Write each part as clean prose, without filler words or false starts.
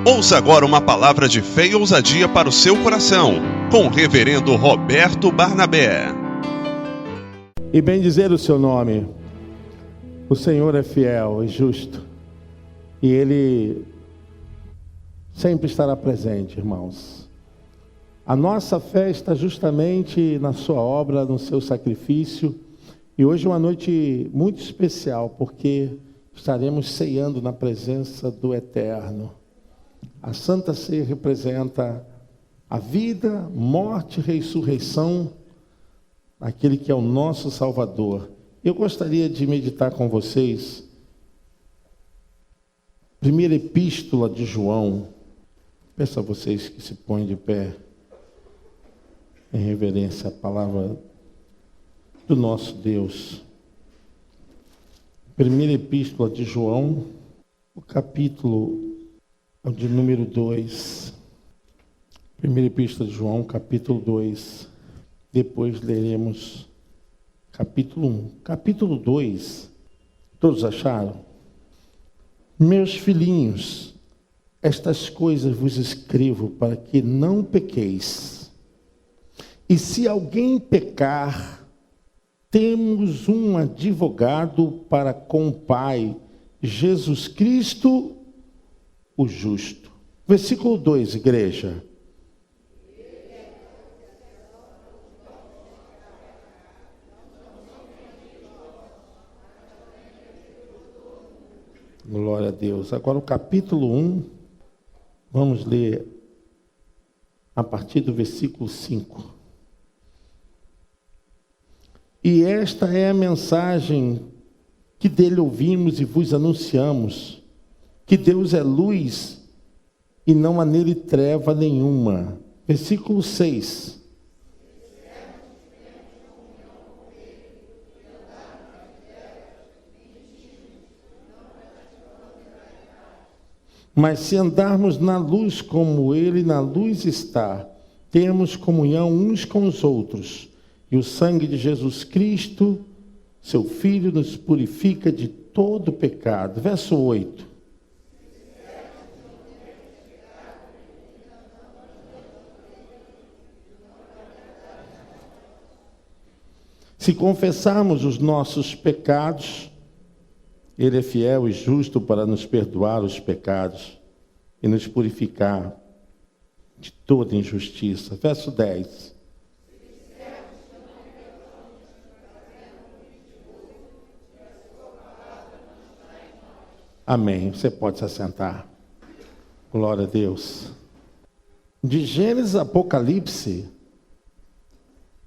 Ouça agora uma palavra de fé e ousadia para o seu coração, com o reverendo Roberto Barnabé. E bem dizer o seu nome. O Senhor é fiel e justo, e Ele sempre estará presente, irmãos. A nossa fé está justamente na sua obra, no seu sacrifício, e hoje é uma noite muito especial, porque estaremos ceando na presença do Eterno. A Santa Ceia representa a vida, morte e ressurreição daquele que é o nosso Salvador. Eu gostaria de meditar com vocês primeira epístola de João. Peço a vocês que se põem de pé em reverência à palavra do nosso Deus. Primeira epístola de João, o capítulo de número 2. Primeira epístola de João, capítulo 2. Depois leremos capítulo 1. Capítulo 2. Todos acharam? Meus filhinhos, estas coisas vos escrevo para que não pequeis. E se alguém pecar, temos um advogado para com o Pai, Jesus Cristo, o justo. Versículo 2, igreja. Glória a Deus. Agora o capítulo 1, vamos ler a partir do versículo 5. E esta é a mensagem que dele ouvimos e vos anunciamos, que Deus é luz e não há nele treva nenhuma. Versículo 6. Mas se andarmos na luz como ele na luz está, temos comunhão uns com os outros, e o sangue de Jesus Cristo, seu Filho, nos purifica de todo pecado. Verso 8. Se confessarmos os nossos pecados, Ele é fiel e justo para nos perdoar os pecados e nos purificar de toda injustiça. Verso 10. Amém. Você pode se assentar. Glória a Deus. De Gênesis a Apocalipse,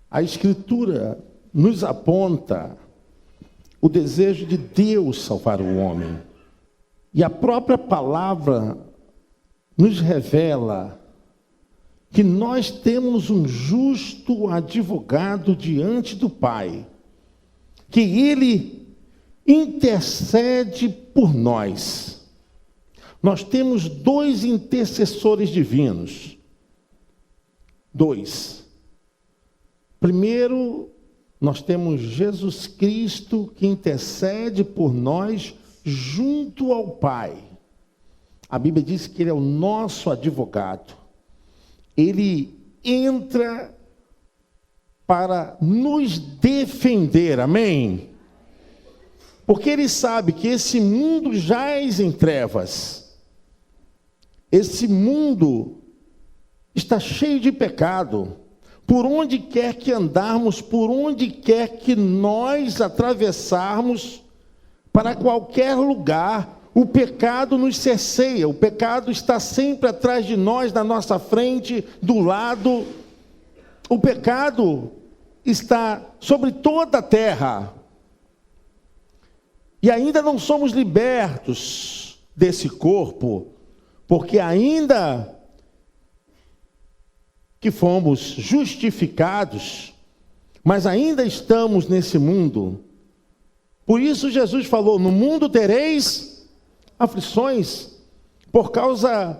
a Escritura nos aponta o desejo de Deus salvar o homem. E a própria palavra nos revela que nós temos um justo advogado diante do Pai, que Ele intercede por nós. Nós temos dois intercessores divinos. Dois. Primeiro, nós temos Jesus Cristo que intercede por nós junto ao Pai. A Bíblia diz que Ele é o nosso advogado. Ele entra para nos defender, amém? Porque Ele sabe que esse mundo jaz em trevas. Esse mundo está cheio de pecado. Por onde quer que andarmos, por onde quer que nós atravessarmos, para qualquer lugar, o pecado nos cerceia, o pecado está sempre atrás de nós, na nossa frente, do lado. O pecado está sobre toda a terra. E ainda não somos libertos desse corpo, porque ainda que fomos justificados, mas ainda estamos nesse mundo. Por isso Jesus falou: no mundo tereis aflições, por causa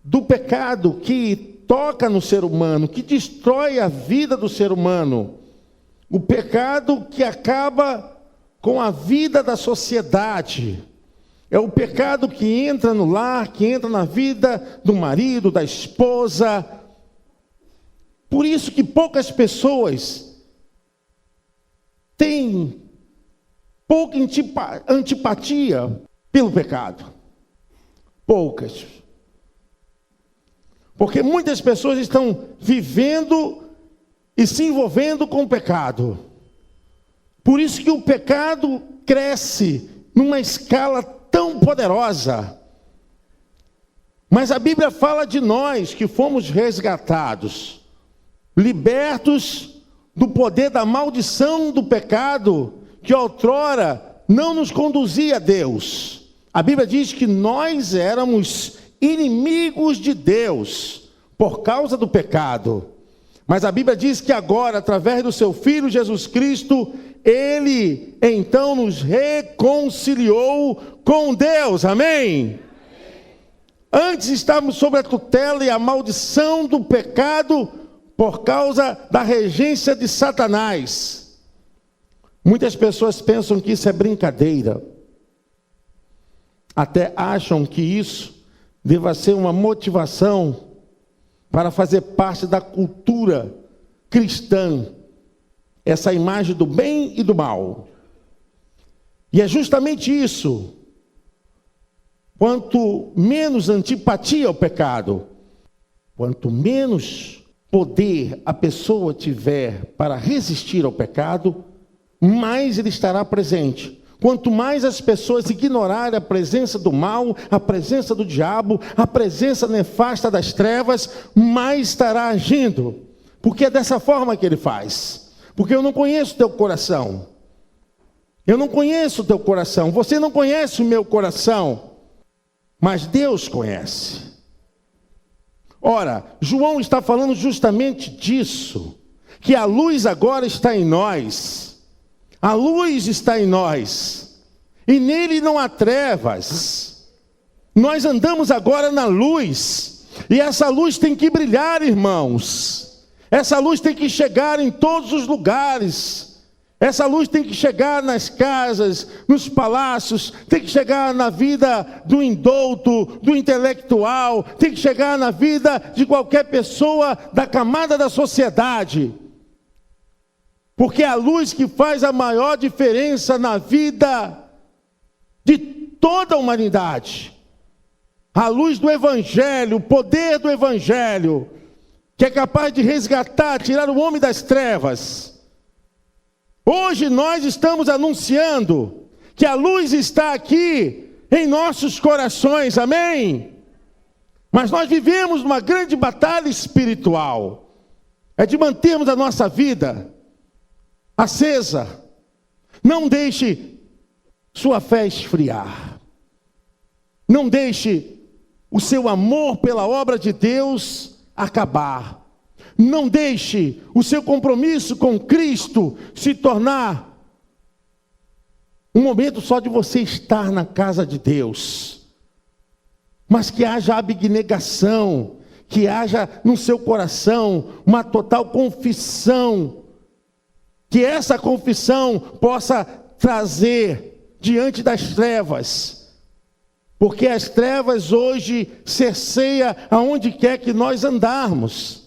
do pecado que toca no ser humano, que destrói a vida do ser humano. O pecado que acaba com a vida da sociedade. É o pecado que entra no lar, que entra na vida do marido, da esposa. Por isso que poucas pessoas têm pouca antipatia pelo pecado. Poucas. Porque muitas pessoas estão vivendo e se envolvendo com o pecado. Por isso que o pecado cresce numa escala tão poderosa. Mas a Bíblia fala de nós que fomos resgatados, libertos do poder da maldição do pecado, que outrora não nos conduzia a Deus. A Bíblia diz que nós éramos inimigos de Deus por causa do pecado. Mas a Bíblia diz que agora, através do seu Filho Jesus Cristo, Ele então nos reconciliou com Deus. Amém? Antes estávamos sob a tutela e a maldição do pecado por causa da regência de Satanás. Muitas pessoas pensam que isso é brincadeira. Até acham que isso deva ser uma motivação para fazer parte da cultura cristã. Essa imagem do bem e do mal. E é justamente isso. Quanto menos antipatia ao pecado, quanto menos poder a pessoa tiver para resistir ao pecado, mais ele estará presente. Quanto mais as pessoas ignorarem a presença do mal, a presença do diabo, a presença nefasta das trevas, mais estará agindo. Porque é dessa forma que ele faz. Porque eu não conheço o teu coração. Eu não conheço o teu coração. Você não conhece o meu coração. Mas Deus conhece. Ora, João está falando justamente disso. Que a luz agora está em nós. A luz está em nós. E nele não há trevas. Nós andamos agora na luz. E essa luz tem que brilhar, irmãos. Essa luz tem que chegar em todos os lugares. Essa luz tem que chegar nas casas, nos palácios, tem que chegar na vida do indouto, do intelectual, tem que chegar na vida de qualquer pessoa da camada da sociedade. Porque é a luz que faz a maior diferença na vida de toda a humanidade. A luz do Evangelho, o poder do Evangelho, que é capaz de resgatar, tirar o homem das trevas. Hoje nós estamos anunciando que a luz está aqui em nossos corações, amém? Mas nós vivemos uma grande batalha espiritual. É de mantermos a nossa vida acesa. Não deixe sua fé esfriar. Não deixe o seu amor pela obra de Deus acabar. Não deixe o seu compromisso com Cristo se tornar um momento só de você estar na casa de Deus. Mas que haja abnegação, que haja no seu coração uma total confissão. Que essa confissão possa trazer diante das trevas. Porque as trevas hoje cerceia aonde quer que nós andarmos.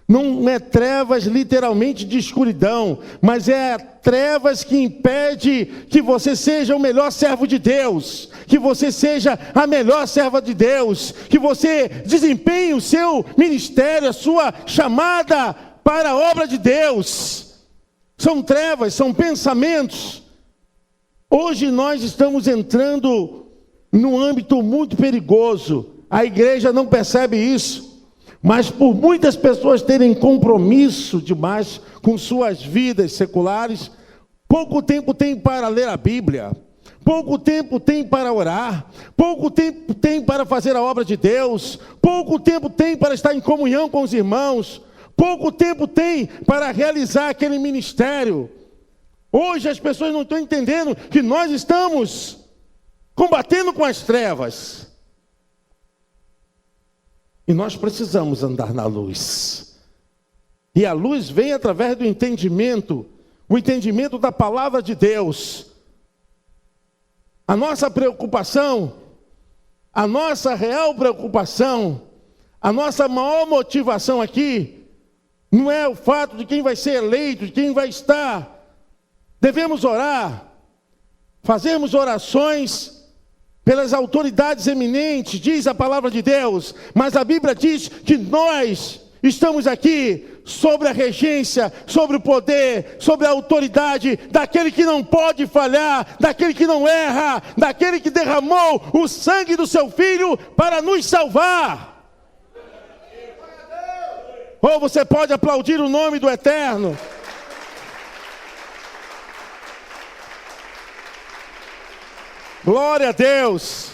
Não é trevas literalmente de escuridão, mas é trevas que impede que você seja o melhor servo de Deus, que você seja a melhor serva de Deus, que você desempenhe o seu ministério, a sua chamada para a obra de Deus. São trevas, são pensamentos. Hoje nós estamos entrando num âmbito muito perigoso. A igreja não percebe isso. Mas por muitas pessoas terem compromisso demais com suas vidas seculares, pouco tempo tem para ler a Bíblia, pouco tempo tem para orar, pouco tempo tem para fazer a obra de Deus, pouco tempo tem para estar em comunhão com os irmãos, pouco tempo tem para realizar aquele ministério. Hoje as pessoas não estão entendendo que nós estamos combatendo com as trevas. E nós precisamos andar na luz. E a luz vem através do entendimento, o entendimento da palavra de Deus. A nossa preocupação, a nossa real preocupação, a nossa maior motivação aqui, não é o fato de quem vai ser eleito, de quem vai estar. Devemos orar, fazermos orações pelas autoridades eminentes, diz a palavra de Deus, mas a Bíblia diz que nós estamos aqui sobre a regência, sobre o poder, sobre a autoridade daquele que não pode falhar, daquele que não erra, daquele que derramou o sangue do seu Filho para nos salvar. Ou você pode aplaudir o nome do Eterno. Glória a Deus.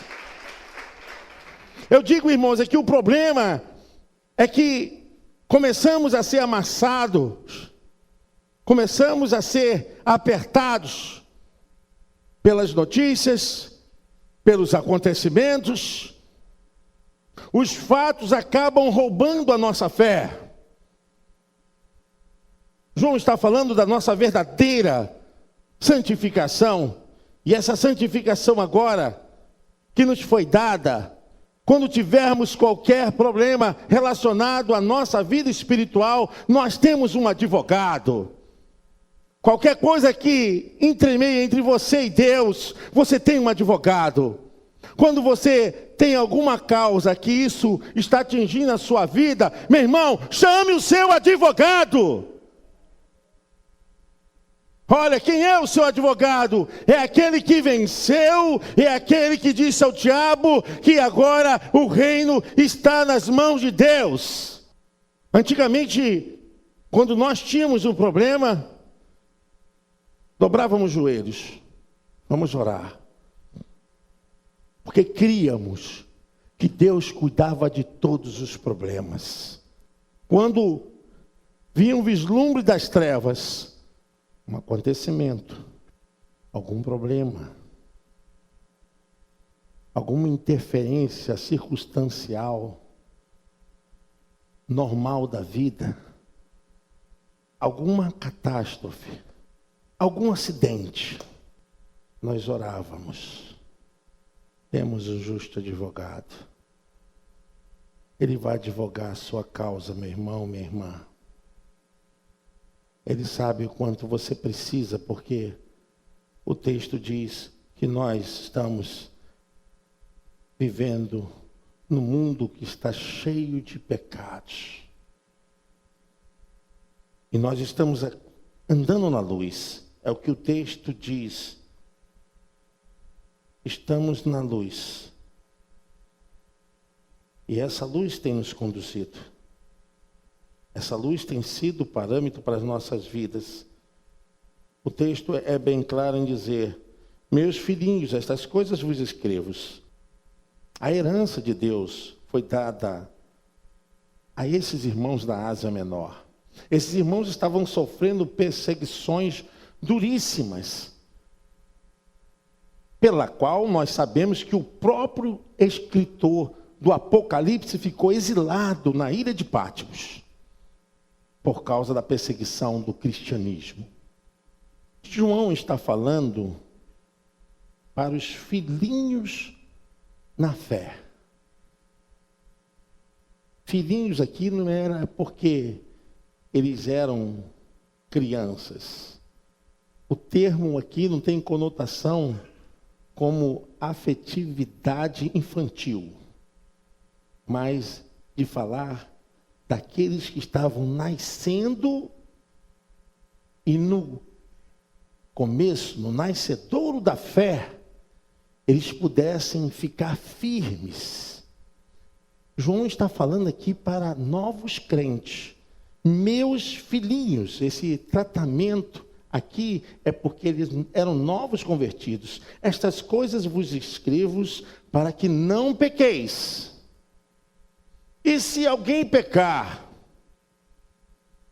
Eu digo, irmãos, é que o problema é que começamos a ser amassados, começamos a ser apertados pelas notícias, pelos acontecimentos. Os fatos acabam roubando a nossa fé. João está falando da nossa verdadeira santificação. E essa santificação agora, que nos foi dada, quando tivermos qualquer problema relacionado à nossa vida espiritual, nós temos um advogado. Qualquer coisa que entremeia entre você e Deus, você tem um advogado. Quando você tem alguma causa que isso está atingindo a sua vida, meu irmão, chame o seu advogado. Olha, quem é o seu advogado? É aquele que venceu, é aquele que disse ao diabo que agora o reino está nas mãos de Deus. Antigamente, quando nós tínhamos um problema, dobrávamos os joelhos, vamos orar, porque críamos que Deus cuidava de todos os problemas. Quando vinha um vislumbre das trevas, um acontecimento, algum problema, alguma interferência circunstancial, normal da vida, alguma catástrofe, algum acidente, nós orávamos. Temos um justo advogado. Ele vai advogar a sua causa, meu irmão, minha irmã. Ele sabe o quanto você precisa, porque o texto diz que nós estamos vivendo num mundo que está cheio de pecados. E nós estamos andando na luz. É o que o texto diz. Estamos na luz. E essa luz tem nos conduzido. Essa luz tem sido o parâmetro para as nossas vidas. O texto é bem claro em dizer: meus filhinhos, estas coisas vos escrevo. A herança de Deus foi dada a esses irmãos da Ásia Menor. Esses irmãos estavam sofrendo perseguições duríssimas, pela qual nós sabemos que o próprio escritor do Apocalipse ficou exilado na ilha de Patmos, por causa da perseguição do cristianismo. João está falando para os filhinhos na fé. Filhinhos aqui não era porque eles eram crianças. O termo aqui não tem conotação como afetividade infantil, mas de falar daqueles que estavam nascendo e no começo, no nascedouro da fé, eles pudessem ficar firmes. João está falando aqui para novos crentes, meus filhinhos. Esse tratamento aqui é porque eles eram novos convertidos. Estas coisas vos escrevo para que não pequeis. E se alguém pecar,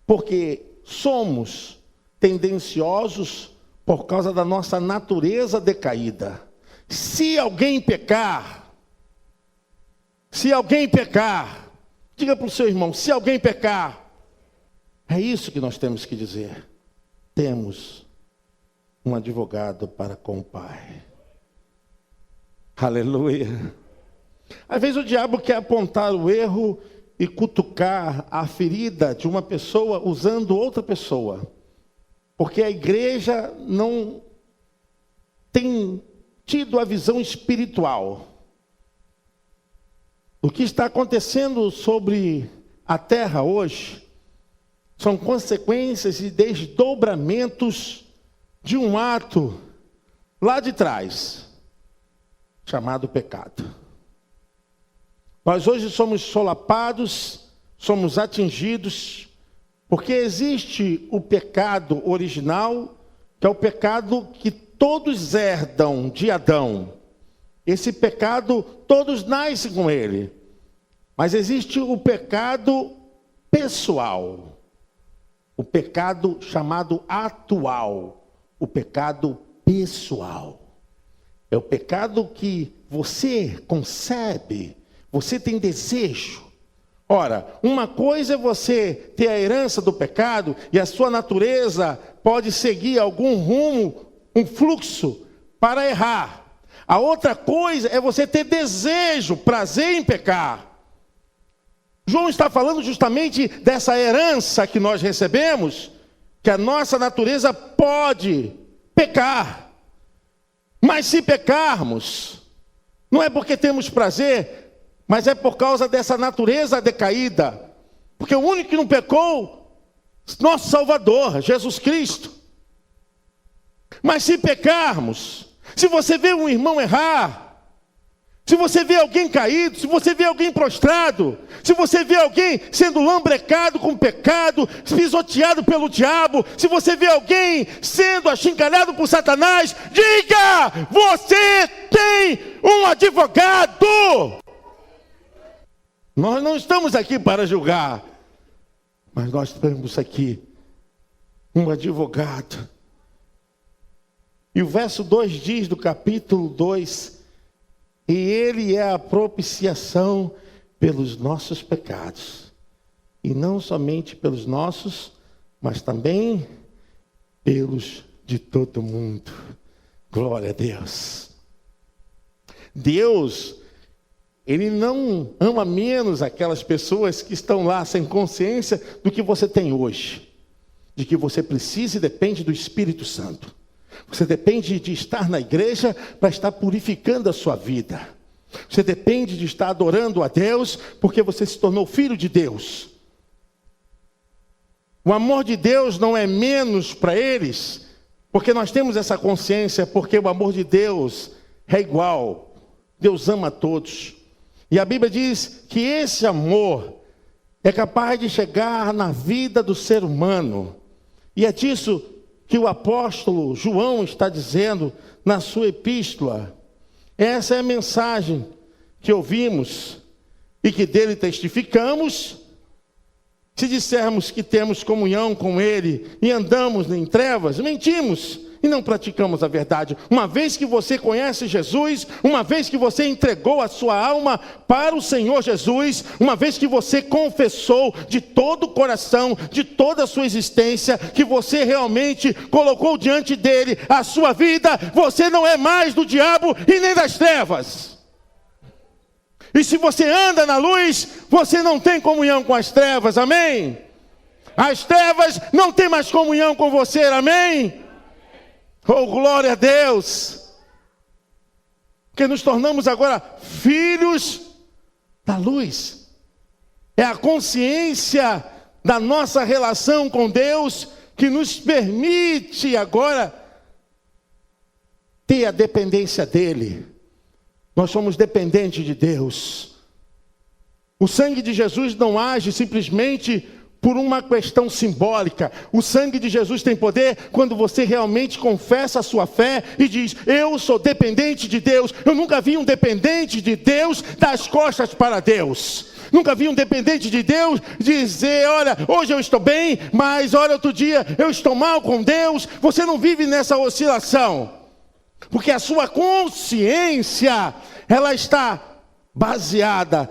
porque somos tendenciosos por causa da nossa natureza decaída. Se alguém pecar, diga para o seu irmão, se alguém pecar, é isso que nós temos que dizer. Temos um advogado para com o Pai. Aleluia. Às vezes o diabo quer apontar o erro e cutucar a ferida de uma pessoa usando outra pessoa. Porque a igreja não tem tido a visão espiritual. O que está acontecendo sobre a terra hoje são consequências e desdobramentos de um ato lá de trás, chamado pecado. Nós hoje somos solapados, somos atingidos, porque existe o pecado original, que é o pecado que todos herdam de Adão. Esse pecado, todos nascem com ele. Mas existe o pecado pessoal, o pecado chamado atual, o pecado pessoal. É o pecado que você concebe, você tem desejo. Ora, uma coisa é você ter a herança do pecado e a sua natureza pode seguir algum rumo, um fluxo para errar. A outra coisa é você ter desejo, prazer em pecar. João está falando justamente dessa herança que nós recebemos, que a nossa natureza pode pecar. Mas se pecarmos, não é porque temos prazer, mas é por causa dessa natureza decaída. Porque o único que não pecou, nosso Salvador, Jesus Cristo. Mas se pecarmos, se você vê um irmão errar, se você vê alguém caído, se você vê alguém prostrado, se você vê alguém sendo lambrecado com pecado, pisoteado pelo diabo, se você vê alguém sendo achincalhado por Satanás, diga: você tem um advogado. Nós não estamos aqui para julgar, mas nós temos aqui um advogado. E o verso 2 diz do capítulo 2: e ele é a propiciação pelos nossos pecados. E não somente pelos nossos, mas também pelos de todo mundo. Glória a Deus. Deus, Ele não ama menos aquelas pessoas que estão lá sem consciência do que você tem hoje. De que você precisa e depende do Espírito Santo. Você depende de estar na igreja para estar purificando a sua vida. Você depende de estar adorando a Deus porque você se tornou filho de Deus. O amor de Deus não é menos para eles, porque nós temos essa consciência, porque o amor de Deus é igual. Deus ama a todos. E a Bíblia diz que esse amor é capaz de chegar na vida do ser humano. E é disso que o apóstolo João está dizendo na sua epístola. Essa é a mensagem que ouvimos e que dele testificamos. Se dissermos que temos comunhão com ele e andamos em trevas, mentimos e não praticamos a verdade. Uma vez que você conhece Jesus, uma vez que você entregou a sua alma para o Senhor Jesus, uma vez que você confessou de todo o coração, de toda a sua existência, que você realmente colocou diante dele a sua vida, você não é mais do diabo e nem das trevas. E se você anda na luz, você não tem comunhão com as trevas, amém? As trevas não têm mais comunhão com você, amém? Oh, glória a Deus! Que nos tornamos agora filhos da luz. É a consciência da nossa relação com Deus que nos permite agora ter a dependência dEle. Nós somos dependentes de Deus. O sangue de Jesus não age simplesmente por uma questão simbólica. O sangue de Jesus tem poder quando você realmente confessa a sua fé e diz: eu sou dependente de Deus. Eu nunca vi um dependente de Deus dar as costas para Deus. Nunca vi um dependente de Deus dizer: olha, hoje eu estou bem, mas olha, outro dia eu estou mal com Deus. Você não vive nessa oscilação, porque a sua consciência, ela está baseada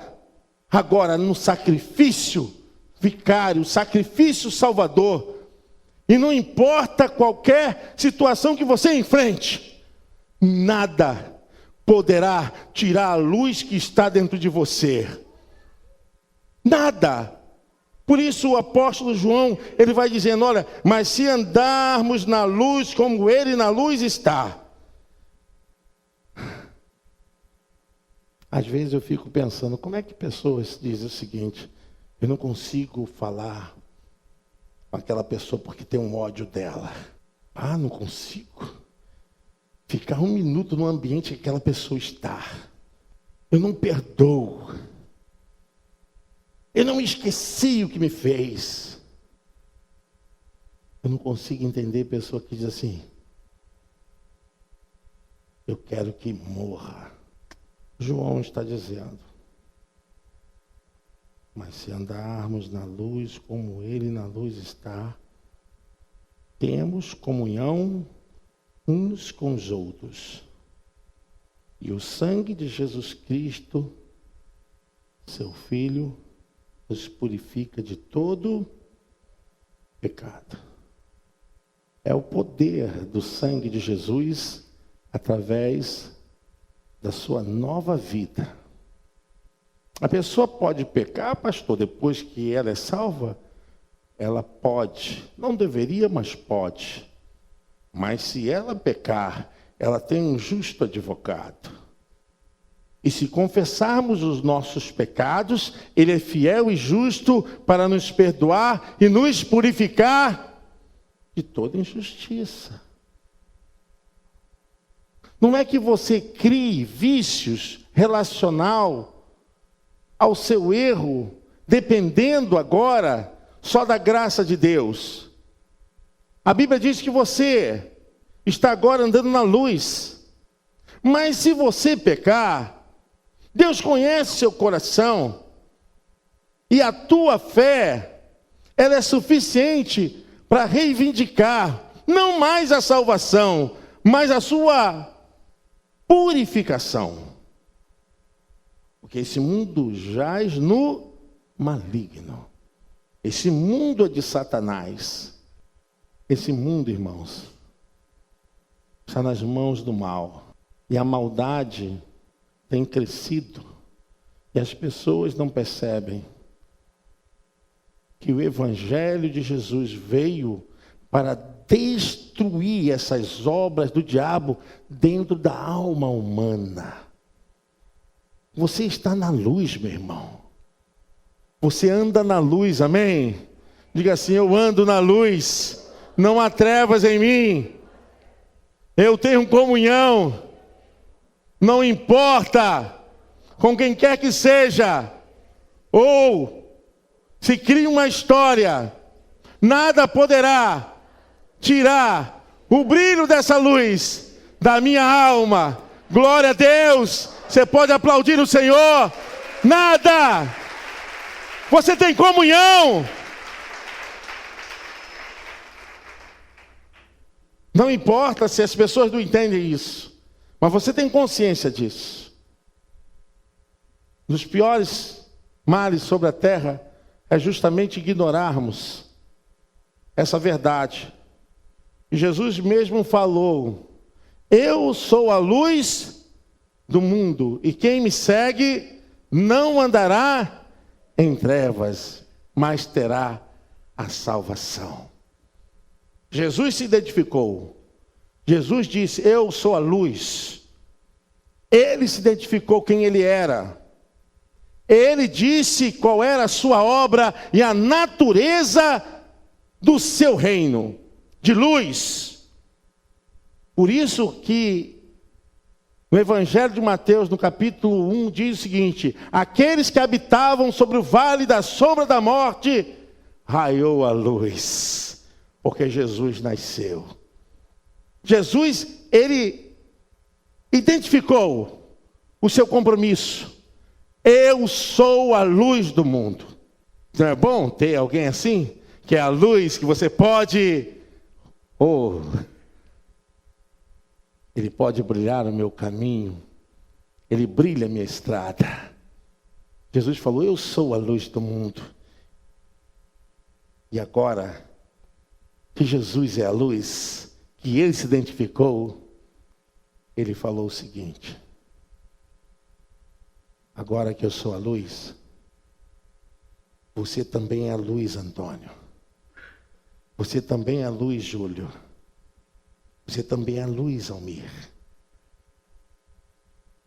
agora no sacrifício vicário, sacrifício salvador. E não importa qualquer situação que você enfrente, nada poderá tirar a luz que está dentro de você. Nada. Por isso o apóstolo João, ele vai dizendo, olha, mas se andarmos na luz como ele na luz está. Às vezes eu fico pensando, como é que pessoas dizem o seguinte, eu não consigo falar com aquela pessoa porque tem um ódio dela. Ah, não consigo ficar um minuto no ambiente que aquela pessoa está. Eu não perdoo. Eu não esqueci o que me fez. Eu não consigo entender pessoa que diz assim, eu quero que morra. João está dizendo, mas se andarmos na luz como ele na luz está, temos comunhão uns com os outros. E o sangue de Jesus Cristo, seu Filho, nos purifica de todo pecado. É o poder do sangue de Jesus através da sua nova vida. A pessoa pode pecar, pastor, depois que ela é salva? Ela pode, não deveria, mas pode. Mas se ela pecar, ela tem um justo advogado. E se confessarmos os nossos pecados, ele é fiel e justo para nos perdoar e nos purificar de toda injustiça. Não é que você crie vícios relacional ao seu erro, dependendo agora só da graça de Deus. A Bíblia diz que você está agora andando na luz. Mas se você pecar, Deus conhece seu coração. E a tua fé, ela é suficiente para reivindicar, não mais a salvação, mas a sua purificação. Porque esse mundo jaz no maligno. Esse mundo é de Satanás. Esse mundo, irmãos, está nas mãos do mal. E a maldade tem crescido. E as pessoas não percebem que o Evangelho de Jesus veio para destruir essas obras do diabo dentro da alma humana. Você está na luz, meu irmão. Você anda na luz, amém? Diga assim, eu ando na luz, não há trevas em mim. Eu tenho comunhão, não importa com quem quer que seja, ou se cria uma história, nada poderá tirar o brilho dessa luz da minha alma. Glória a Deus. Você pode aplaudir o Senhor. Nada. Você tem comunhão. Não importa se as pessoas não entendem isso, mas você tem consciência disso. Um dos piores males sobre a terra é justamente ignorarmos essa verdade. E Jesus mesmo falou, eu sou a luz do mundo, e quem me segue não andará em trevas, mas terá a salvação. Jesus se identificou. Jesus disse, eu sou a luz. Ele se identificou quem ele era. Ele disse qual era a sua obra e a natureza do seu reino de luz. Por isso que no Evangelho de Mateus, no capítulo 1, diz o seguinte, aqueles que habitavam sobre o vale da sombra da morte, raiou a luz, porque Jesus nasceu. Jesus, ele identificou o seu compromisso. Eu sou a luz do mundo. Não é bom ter alguém assim? Que é a luz que você pode... ele pode brilhar no meu caminho. Ele brilha a minha estrada. Jesus falou, eu sou a luz do mundo. E agora, que Jesus é a luz, que ele se identificou, ele falou o seguinte, Agora que eu sou a luz, você também é a luz, Antônio. Você também é a luz, Júlio. Você também é a luz, Almir.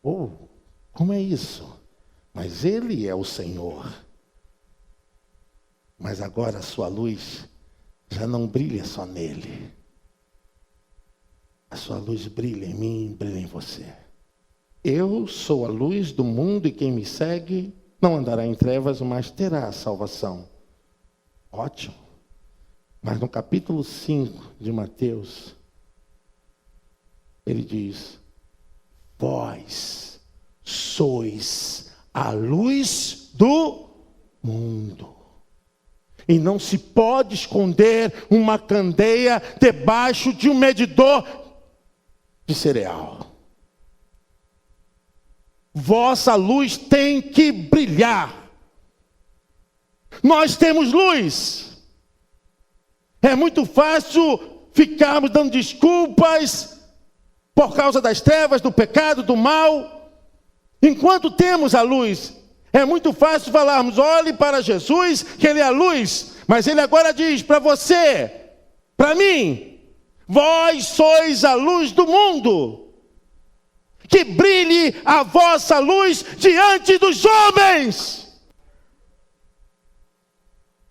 Oh, como é isso? Mas Ele é o Senhor. Mas agora a sua luz já não brilha só nele. A sua luz brilha em mim, brilha em você. Eu sou a luz do mundo e quem me segue não andará em trevas, mas terá a salvação. Ótimo. Mas no capítulo 5 de Mateus, ele diz: vós sois a luz do mundo. E não se pode esconder uma candeia debaixo de um medidor de cereal. Vossa luz tem que brilhar. Nós temos luz. É muito fácil ficarmos dando desculpas por causa das trevas, do pecado, do mal. Enquanto temos a luz, é muito fácil falarmos: olhe para Jesus, que Ele é a luz. Mas Ele agora diz para você, para mim: vós sois a luz do mundo. Que brilhe a vossa luz diante dos homens.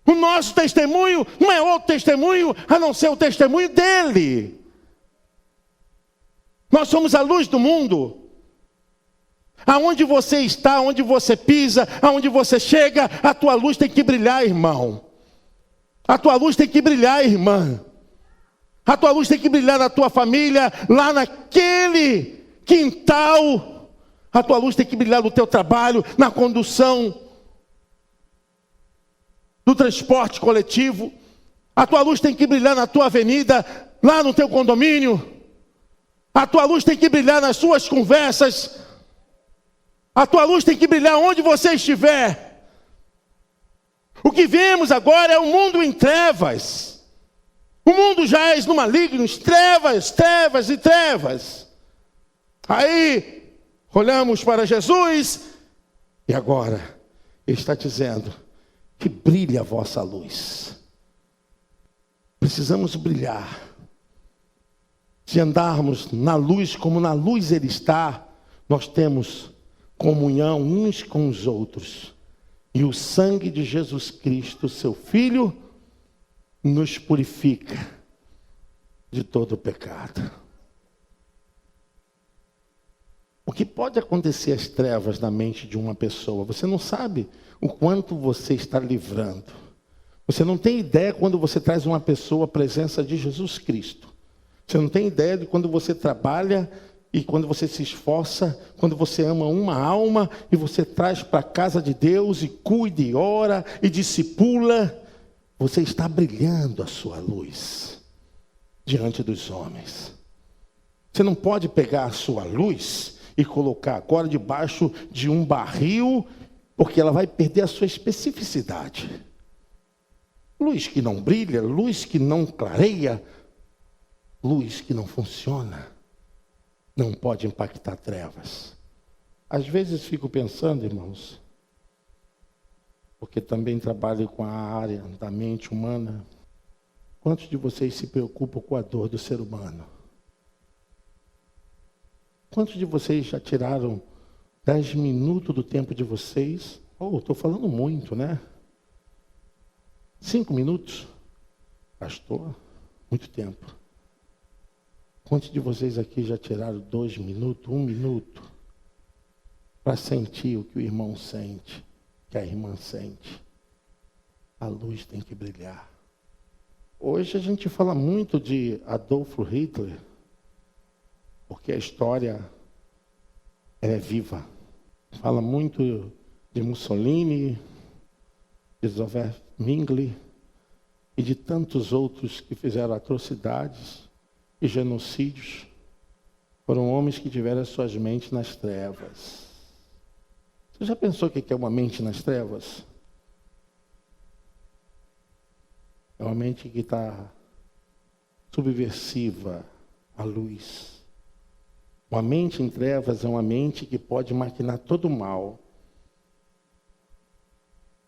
O nosso testemunho não é outro testemunho a não ser o testemunho dele. Nós somos a luz do mundo. Aonde você está, aonde você pisa, aonde você chega, a tua luz tem que brilhar, irmão. A tua luz tem que brilhar, irmã. A tua luz tem que brilhar na tua família, lá naquele quintal. A tua luz tem que brilhar no teu trabalho, na condução do transporte coletivo. A tua luz tem que brilhar na tua avenida, lá no teu condomínio. A tua luz tem que brilhar nas suas conversas. A tua luz tem que brilhar onde você estiver. O que vemos agora é o mundo em trevas. O mundo jaz no maligno, trevas, trevas e trevas. Aí, olhamos para Jesus, e agora, Ele está dizendo que brilhe a vossa luz. Precisamos brilhar. Se andarmos na luz como na luz Ele está, nós temos comunhão uns com os outros. E o sangue de Jesus Cristo, seu Filho, nos purifica de todo o pecado. O que pode acontecer às trevas na mente de uma pessoa? Você não sabe o quanto você está livrando. Você não tem ideia quando você traz uma pessoa à presença de Jesus Cristo. Você não tem ideia de quando você trabalha e quando você se esforça, quando você ama uma alma e você traz para a casa de Deus e cuida e ora e discipula. Você está brilhando a sua luz diante dos homens. Você não pode pegar a sua luz e colocar agora debaixo de um barril, porque ela vai perder a sua especificidade. Luz que não brilha, luz que não clareia, luz que não funciona, não pode impactar trevas. Às vezes fico pensando, irmãos, porque também trabalho com a área da mente humana, quantos de vocês se preocupam com a dor do ser humano? Quantos de vocês já tiraram 10 minutos do tempo de vocês? Estou falando muito, né? 5 minutos? Pastor, muito tempo. Quantos de vocês aqui já tiraram 2 minutos, 1 minuto, para sentir o que o irmão sente, que a irmã sente? A luz tem que brilhar. Hoje a gente fala muito de Adolf Hitler, porque a história é viva. Fala muito de Mussolini, de Joseph Mengele e de tantos outros que fizeram atrocidades e genocídios. Foram homens que tiveram as suas mentes nas trevas. Você já pensou o que é uma mente nas trevas? É uma mente que está subversiva à luz. Uma mente em trevas é uma mente que pode maquinar todo o mal.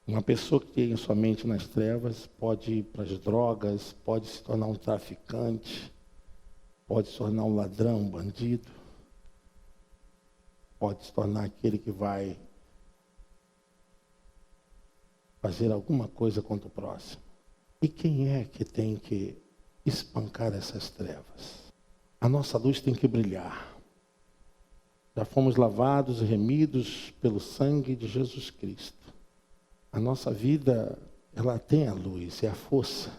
Uma pessoa que tem sua mente nas trevas pode ir para as drogas, pode se tornar um traficante, pode se tornar um ladrão, um bandido, pode se tornar aquele que vai fazer alguma coisa contra o próximo. E quem é que tem que espancar essas trevas? A nossa luz tem que brilhar. Já fomos lavados e remidos pelo sangue de Jesus Cristo. A nossa vida, ela tem a luz, é a força.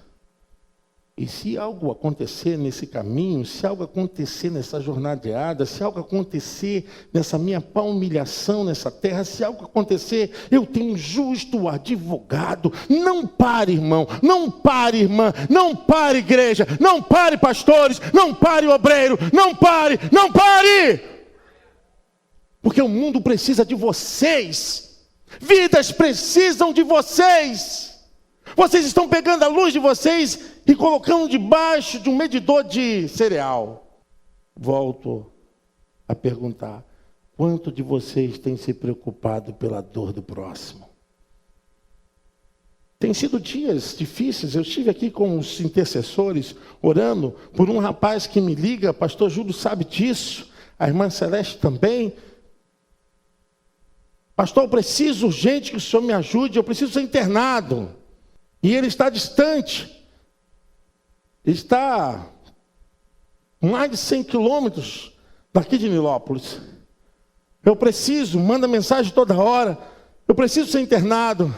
E se algo acontecer nesse caminho, se algo acontecer nessa jornadeada, se algo acontecer nessa minha humilhação nessa terra, se algo acontecer, eu tenho um justo advogado. Não pare, irmão, não pare, irmã, não pare, igreja, não pare, pastores, não pare, obreiro, não pare, não pare! Porque o mundo precisa de vocês. Vidas precisam de vocês. Vocês estão pegando a luz de vocês e colocando debaixo de um medidor de cereal. Volto a perguntar: quanto de vocês tem se preocupado pela dor do próximo? Tem sido dias difíceis. Eu estive aqui com os intercessores orando por um rapaz que me liga. Pastor Júlio sabe disso, a irmã Celeste também. Pastor, eu preciso urgente que o senhor me ajude, eu preciso ser internado. E ele está distante. Ele está mais de 100 quilômetros daqui de Nilópolis. Eu preciso, manda mensagem toda hora. Eu preciso ser internado.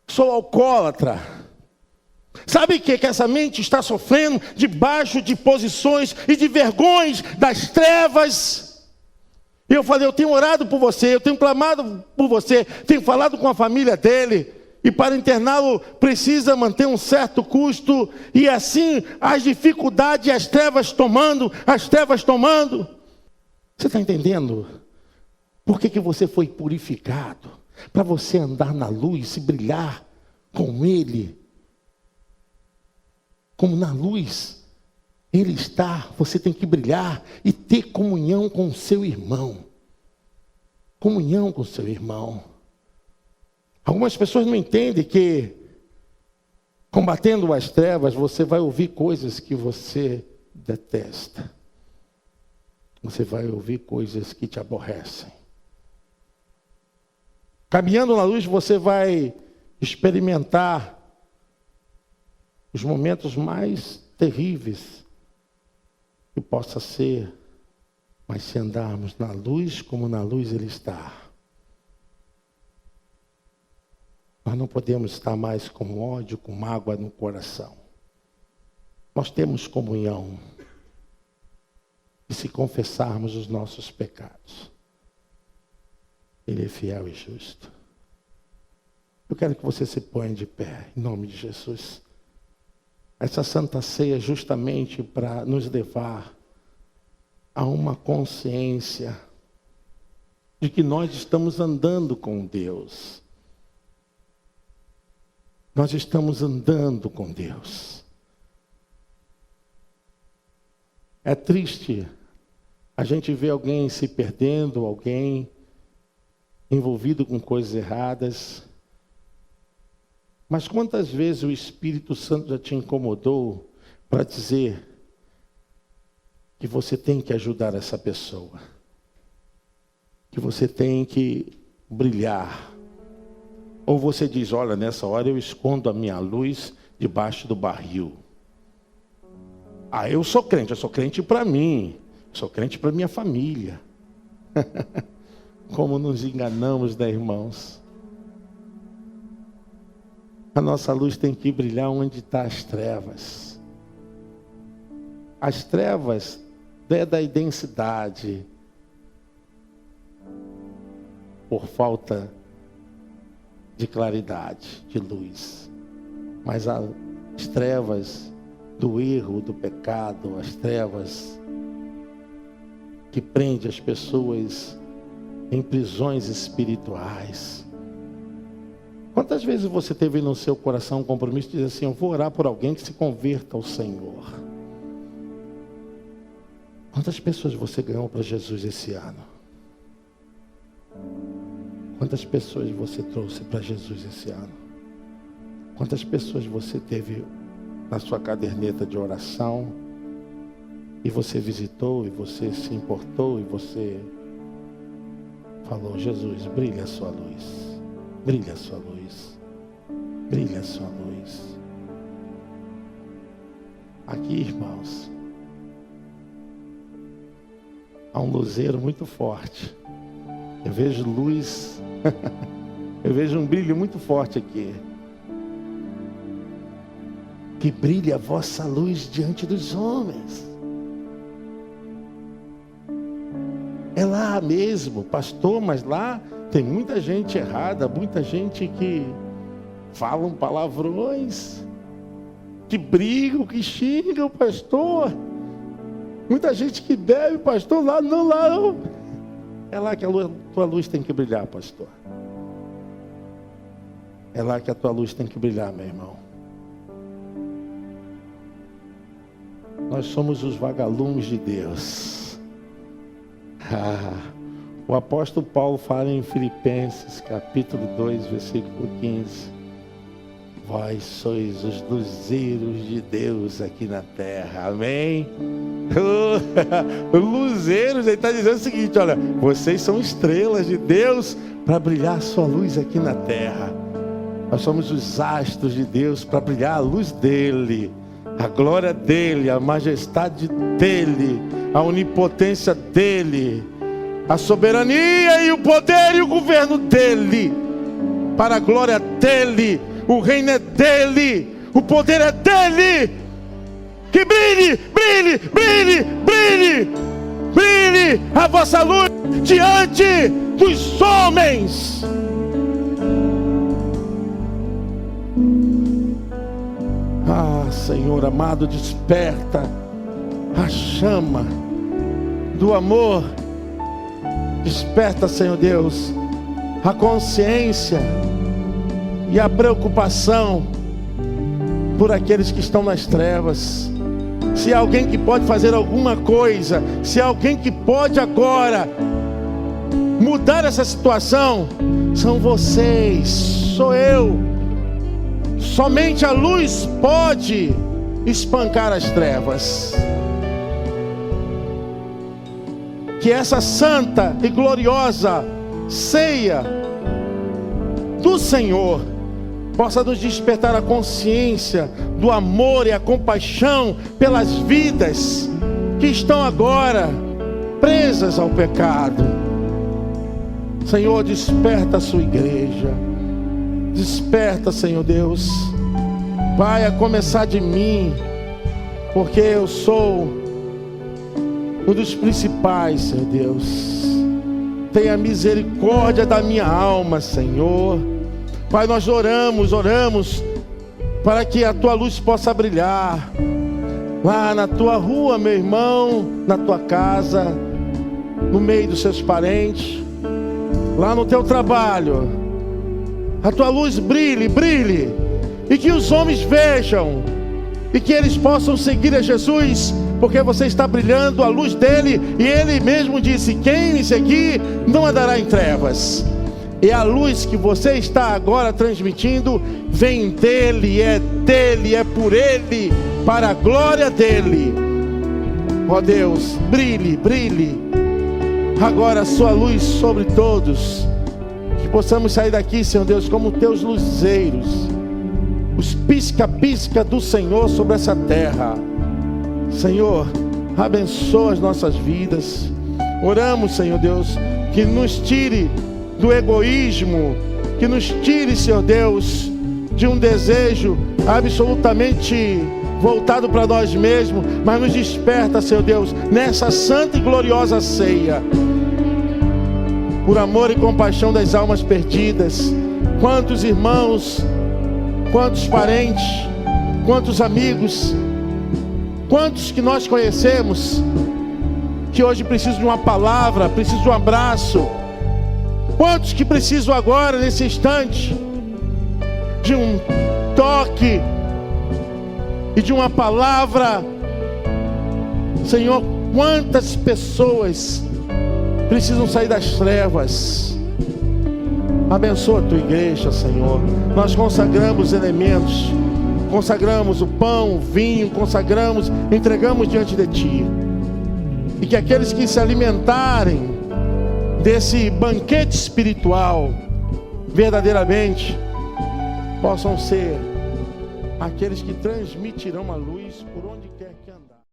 Sou alcoólatra. Sabe o que essa mente está sofrendo? Debaixo de posições e de vergonhas das trevas. E eu falei, eu tenho orado por você, eu tenho clamado por você, tenho falado com a família dele. E para interná-lo precisa manter um certo custo. E assim as dificuldades e as trevas tomando. Você está entendendo? Por que você foi purificado? Para você andar na luz e brilhar com ele. Como na luz ele está, você tem que brilhar e ter comunhão com o seu irmão. Comunhão com o seu irmão. Algumas pessoas não entendem que, combatendo as trevas, você vai ouvir coisas que você detesta. Você vai ouvir coisas que te aborrecem. Caminhando na luz, você vai experimentar os momentos mais terríveis que possa ser, mas se andarmos na luz como na luz ele está, nós não podemos estar mais com ódio, com mágoa no coração. Nós temos comunhão. E se confessarmos os nossos pecados, ele é fiel e justo. Eu quero que você se ponha de pé, em nome de Jesus. Essa Santa Ceia é justamente para nos levar a uma consciência de que nós estamos andando com Deus. Nós estamos andando com Deus. É triste a gente ver alguém se perdendo, alguém envolvido com coisas erradas. Mas quantas vezes o Espírito Santo já te incomodou para dizer que você tem que ajudar essa pessoa, que você tem que brilhar? Ou você diz, olha, nessa hora eu escondo a minha luz debaixo do barril. Ah, eu sou crente para mim, sou crente para minha família. Como nos enganamos, né, irmãos? A nossa luz tem que brilhar onde estão as trevas. As trevas é da densidade, por falta de claridade, de luz. Mas as trevas do erro, do pecado, as trevas que prendem as pessoas em prisões espirituais. Quantas vezes você teve no seu coração um compromisso de dizer assim, eu vou orar por alguém que se converta ao Senhor? Quantas pessoas você ganhou para Jesus esse ano? Quantas pessoas você trouxe para Jesus esse ano? Quantas pessoas você teve na sua caderneta de oração? E você visitou, e você se importou, e você falou: Jesus, brilha a sua luz. Brilha a sua luz. Brilha a sua luz. Aqui, irmãos, há um luzeiro muito forte. Eu vejo luz, eu vejo um brilho muito forte aqui. Que brilhe a vossa luz diante dos homens. É lá mesmo, pastor, mas lá tem muita gente errada, muita gente que falam palavrões, que brigam, que xingam, pastor. Muita gente que bebe, pastor, lá não. É lá que a tua luz tem que brilhar, pastor. É lá que a tua luz tem que brilhar, meu irmão. Nós somos os vagalumes de Deus. O apóstolo Paulo fala em Filipenses, capítulo 2, versículo 15. Vós sois os luzeiros de Deus aqui na terra. Amém? Luzeiros, ele está dizendo o seguinte: olha, vocês são estrelas de Deus para brilhar a sua luz aqui na terra. Nós somos os astros de Deus para brilhar a luz dele, a glória dele, a majestade dele, a onipotência dele, a soberania e o poder e o governo dele, para a glória dele. O reino é dele, o poder é dele. Que brilhe, brilhe, brilhe, brilhe, brilhe a vossa luz diante dos homens. Ah, Senhor amado, desperta a chama do amor. Desperta, Senhor Deus, a consciência e a preocupação por aqueles que estão nas trevas. Se há alguém que pode fazer alguma coisa, se há alguém que pode agora mudar essa situação, são vocês, sou eu. Somente a luz pode espancar as trevas. Que essa santa e gloriosa ceia do Senhor possa nos despertar a consciência do amor e a compaixão pelas vidas que estão agora presas ao pecado. Senhor, desperta a sua igreja. Desperta, Senhor Deus. Pai, a começar de mim, porque eu sou um dos principais, Senhor Deus. Tenha misericórdia da minha alma, Senhor. Pai, nós oramos para que a tua luz possa brilhar lá na tua rua, meu irmão, na tua casa, no meio dos seus parentes, lá no teu trabalho. A tua luz brilhe, brilhe, e que os homens vejam, e que eles possam seguir a Jesus, porque você está brilhando a luz dele, e ele mesmo disse: quem me seguir não andará em trevas. E a luz que você está agora transmitindo vem dele, é por ele, para a glória dele. Ó Deus, brilhe, brilhe agora a sua luz sobre todos. Que possamos sair daqui, Senhor Deus, como teus luzeiros, os pisca-pisca do Senhor sobre essa terra. Senhor, abençoa as nossas vidas. Oramos, Senhor Deus, que nos tire do egoísmo, que nos tire, Senhor Deus, de um desejo absolutamente voltado para nós mesmos, mas nos desperta, Senhor Deus, nessa santa e gloriosa ceia, por amor e compaixão das almas perdidas. Quantos irmãos, quantos parentes, quantos amigos, quantos que nós conhecemos, que hoje precisam de uma palavra, precisam de um abraço. Quantos que precisam agora, nesse instante, de um toque e de uma palavra. Senhor, quantas pessoas precisam sair das trevas, Abençoa a tua igreja, Senhor. Nós consagramos elementos, consagramos o pão, o vinho, consagramos, entregamos diante de Ti. E que aqueles que se alimentarem desse banquete espiritual, verdadeiramente, possam ser aqueles que transmitirão a luz por onde quer.